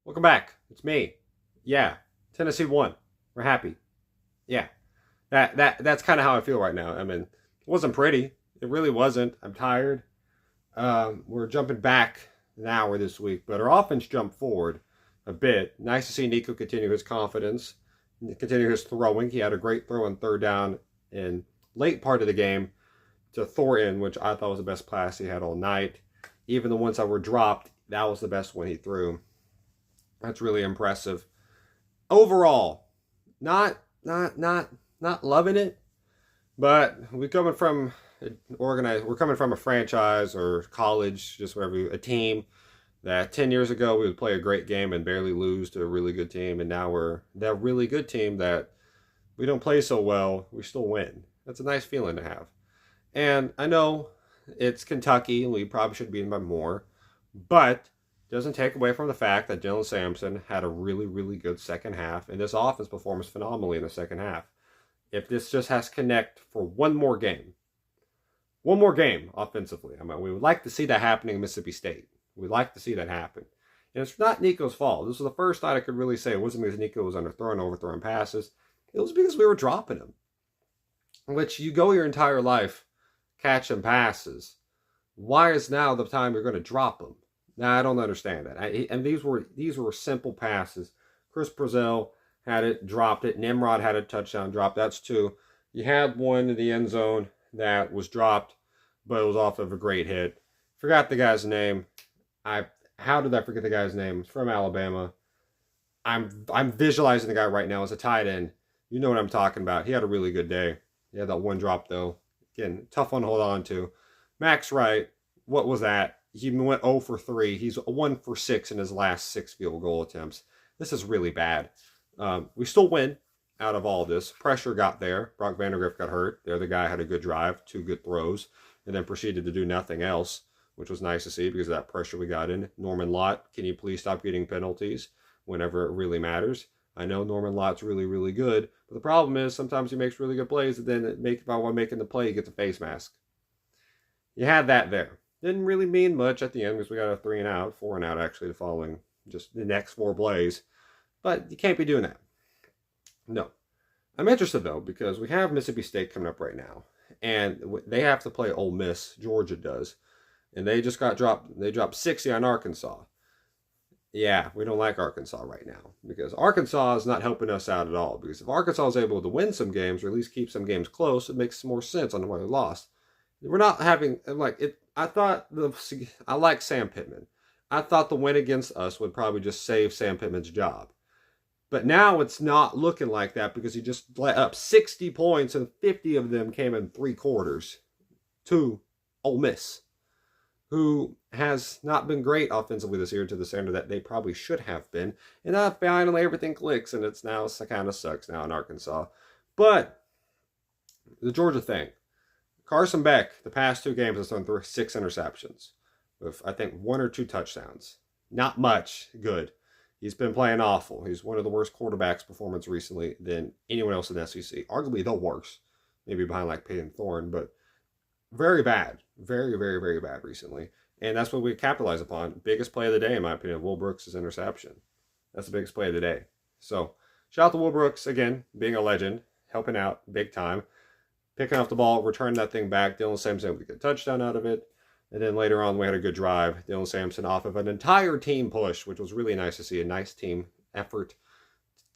Welcome back. It's me. Yeah. Tennessee won. We're happy. Yeah. That's kind of how I feel right now. I mean, it wasn't pretty. It really wasn't. I'm tired. We're jumping back an hour this week, but our offense jumped forward a bit. Nice to see Nico continue his confidence, continue his throwing. He had a great throw on third down in late part of the game to Thornton, which I thought was the best pass he had all night. Even the ones that were dropped, that was the best one he threw. That's really impressive. Overall, not loving it, but we're coming from a franchise or college, just whatever, a team that 10 years ago we would play a great game and barely lose to a really good team, and now we're that really good team that we don't play so well, we still win. That's a nice feeling to have. And I know it's Kentucky and we probably should beat them by more, but doesn't take away from the fact that Dylan Sampson had a really, really good second half, and this offense performs phenomenally in the second half. If this just has to connect for one more game offensively, I mean, we would like to see that happening in Mississippi State. We'd like to see that happen. And it's not Nico's fault. This was the first night I could really say it wasn't because Nico was underthrowing, overthrowing passes. It was because we were dropping him, which you go your entire life catching passes. Why is now the time you're going to drop them? Now I don't understand that. And these were simple passes. Chris Brazil had it, dropped it. Nimrod had a touchdown drop. That's two. You had one in the end zone that was dropped, but it was off of a great hit. Forgot the guy's name. How did I forget the guy's name? It's from Alabama. I'm visualizing the guy right now as a tight end. You know what I'm talking about. He had a really good day. He had that one drop though. Again, tough one to hold on to. Max Wright, what was that? He went 0 for 3. He's 1 for 6 in his last 6 field goal attempts. This is really bad. We still win out of all this. Pressure got there. Brock Vandergrift got hurt. The other guy had a good drive, 2 good throws, and then proceeded to do nothing else, which was nice to see because of that pressure we got in. Norman Lott, can you please stop getting penalties whenever it really matters? I know Norman Lott's really, really good, but the problem is sometimes he makes really good plays, and then while making the play, he gets a face mask. You had that there. Didn't really mean much at the end because we got a 3 and out, 4 and out actually, the following, just the next 4 plays. But you can't be doing that. No. I'm interested though because we have Mississippi State coming up right now, and they have to play Ole Miss. Georgia does, and they just got dropped. They dropped 60 on Arkansas. Yeah, we don't like Arkansas right now because Arkansas is not helping us out at all. Because if Arkansas is able to win some games or at least keep some games close, it makes more sense on why they lost. We're not having like it. I like Sam Pittman. I thought the win against us would probably just save Sam Pittman's job. But now it's not looking like that because he just let up 60 points and 50 of them came in 3 quarters to Ole Miss, who has not been great offensively this year to the standard that they probably should have been. And now finally everything clicks and it kind of sucks now in Arkansas. But the Georgia thing, Carson Beck, the past 2 games has thrown 6 interceptions with, I think, 1 or 2 touchdowns. Not much good. He's been playing awful. He's one of the worst quarterbacks performance recently than anyone else in the SEC. Arguably the worst. Maybe behind like Peyton Thorne, but very bad. Very, very, very bad recently. And that's what we capitalize upon. Biggest play of the day, in my opinion, Will Brooks' interception. That's the biggest play of the day. So, shout out to Will Brooks, again, being a legend, helping out big time, picking up the ball, returning that thing back. Dylan Sampson with a good touchdown out of it. And then later on, we had a good drive. Dylan Sampson off of an entire team push, which was really nice to see. A nice team effort.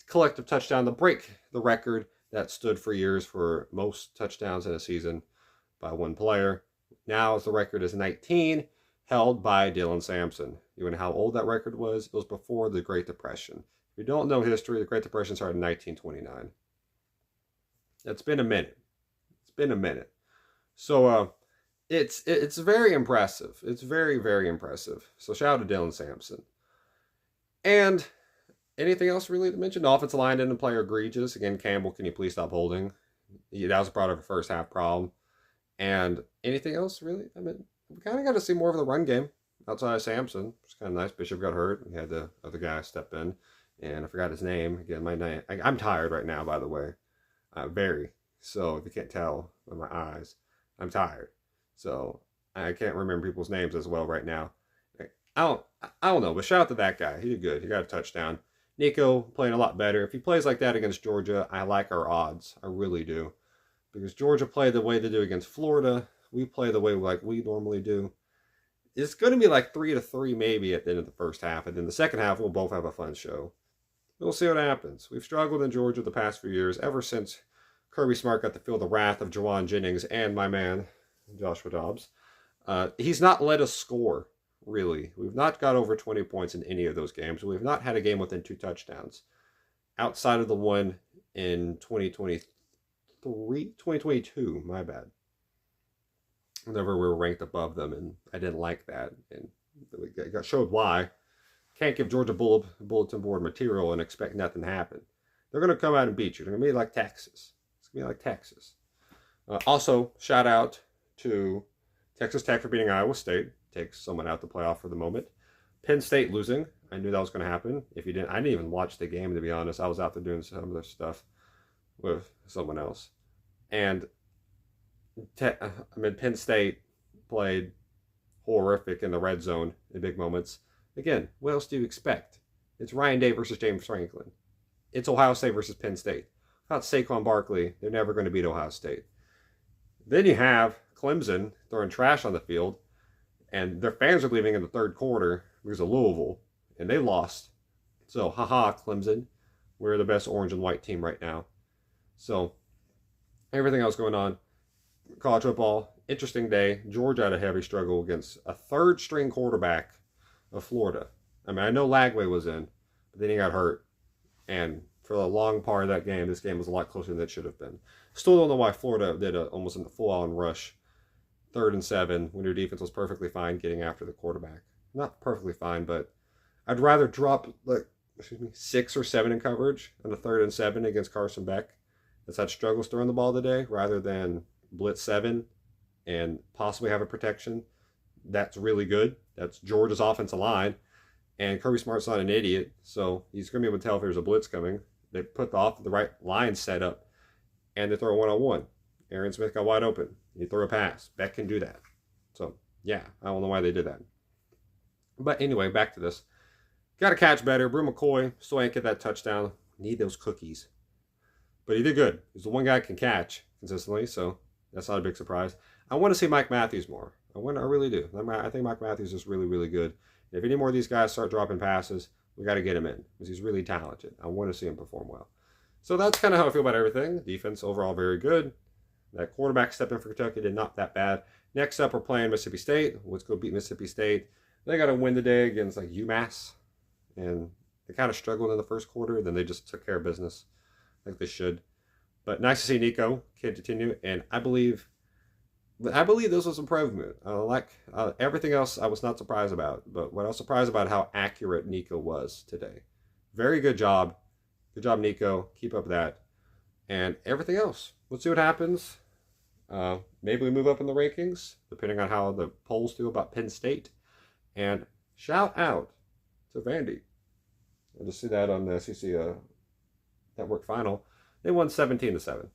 Collective touchdown to break the record that stood for years for most touchdowns in a season by one player. Now, as the record is 19, held by Dylan Sampson. You know how old that record was? It was before the Great Depression. If you don't know history, the Great Depression started in 1929. It's been a minute. It's been a minute. So, it's very impressive. It's very, very impressive. So shout out to Dylan Sampson. And anything else really to mention? The offensive line didn't play egregious. Again, Campbell, can you please stop holding? Yeah, that was part of a first half problem. And anything else really? I mean, we kind of got to see more of the run game outside of Sampson. It's kind of nice. Bishop got hurt. We had the other guy step in. And I forgot his name. Again, my name. I'm tired right now, by the way. Very. So if you can't tell by my eyes, I'm tired. So I can't remember people's names as well right now. I don't. I don't know, but shout out to that guy. He did good. He got a touchdown. Nico playing a lot better. If he plays like that against Georgia, I like our odds. I really do. Because Georgia played the way they do against Florida. We play the way like we normally do. It's going to be like 3-3 maybe at the end of the first half. And then the second half, we'll both have a fun show. We'll see what happens. We've struggled in Georgia the past few years, ever since Kirby Smart got to feel the wrath of Jawan Jennings and my man, Joshua Dobbs. He's not let us score, really. We've not got over 20 points in any of those games. We've not had a game within 2 touchdowns. Outside of the one in 2022, my bad. Whenever we were ranked above them, and I didn't like that. And we got showed why. Can't give Georgia bulletin board material and expect nothing to happen. They're going to come out and beat you. They're going to be like Texas. It's going to be like Texas. Also, shout out to Texas Tech for beating Iowa State. Takes someone out the playoff for the moment. Penn State losing. I knew that was going to happen. If you didn't, I didn't even watch the game, to be honest. I was out there doing some other stuff with someone else. And Penn State played horrific in the red zone in big moments. Again, what else do you expect? It's Ryan Day versus James Franklin. It's Ohio State versus Penn State. Without Saquon Barkley, they're never going to beat Ohio State. Then you have Clemson throwing trash on the field, and their fans are leaving in the third quarter because of Louisville, and they lost. So, haha, Clemson. We're the best orange and white team right now. So, everything else going on. College football, interesting day. Georgia had a heavy struggle against a third-string quarterback of Florida. I mean, I know Lagway was in, but then he got hurt. And for a long part of that game, this game was a lot closer than it should have been. Still don't know why Florida did almost a full-on rush. 3rd and 7, when your defense was perfectly fine getting after the quarterback. Not perfectly fine, but I'd rather drop 6 or 7 in coverage on the 3rd and 7 against Carson Beck that's had struggles throwing the ball today, rather than blitz 7 and possibly have a protection. That's really good. That's Georgia's offensive line. And Kirby Smart's not an idiot, so he's going to be able to tell if there's a blitz coming. They put the right line set up, and they throw a one-on-one. Aaron Smith got wide open. You throw a pass. Beck can do that. So, yeah, I don't know why they did that. But anyway, back to this. Got to catch better. Brew McCoy still ain't get that touchdown. Need those cookies. But he did good. He's the one guy who can catch consistently, so that's not a big surprise. I want to see Mike Matthews more. I really do. I think Mike Matthews is really, really good. If any more of these guys start dropping passes, we got to get him in because he's really talented. I want to see him perform well. So that's kind of how I feel about everything. Defense overall very good. That quarterback step in for Kentucky did not that bad. Next up, we're playing Mississippi State. Let's go beat Mississippi State. They got to win today against UMass, and they kind of struggled in the first quarter. Then they just took care of business like they should. But nice to see Nico continue, and I believe this was improvement. Everything else I was not surprised about, but what I was surprised about how accurate Nico was today. Very good job. Good job, Nico. Keep up that. And everything else. Let's see what happens. Maybe we move up in the rankings, depending on how the polls do about Penn State. And shout out to Vandy. I just see that on the SEC Network Final. They won 17-7.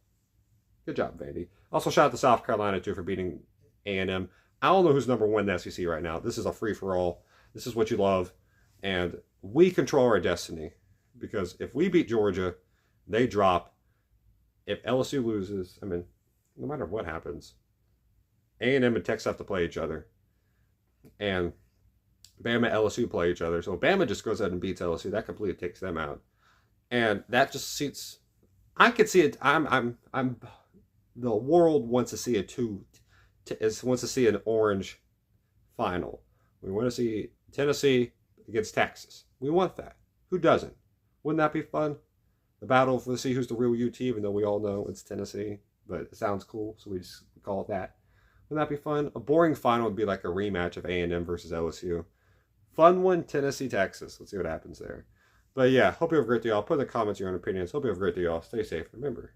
Good job, Vandy. Also, shout out to South Carolina, too, for beating A&M. I don't know who's number 1 in the SEC right now. This is a free-for-all. This is what you love. And we control our destiny. Because if we beat Georgia, they drop. If LSU loses, no matter what happens, A&M and Texas have to play each other. And Bama and LSU play each other. So Bama just goes out and beats LSU. That completely takes them out. And that just suits... I could see it. The world wants to see wants to see an orange final. We want to see Tennessee against Texas. We want that. Who doesn't? Wouldn't that be fun? The battle for to see who's the real UT, even though we all know it's Tennessee, but it sounds cool, so we just call it that. Wouldn't that be fun? A boring final would be like a rematch of A&M versus LSU. Fun one, Tennessee, Texas. Let's see what happens there. But yeah, hope you have a great day, y'all. Put in the comments your own opinions. Hope you have a great day, y'all. Stay safe. Remember,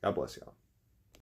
God bless y'all.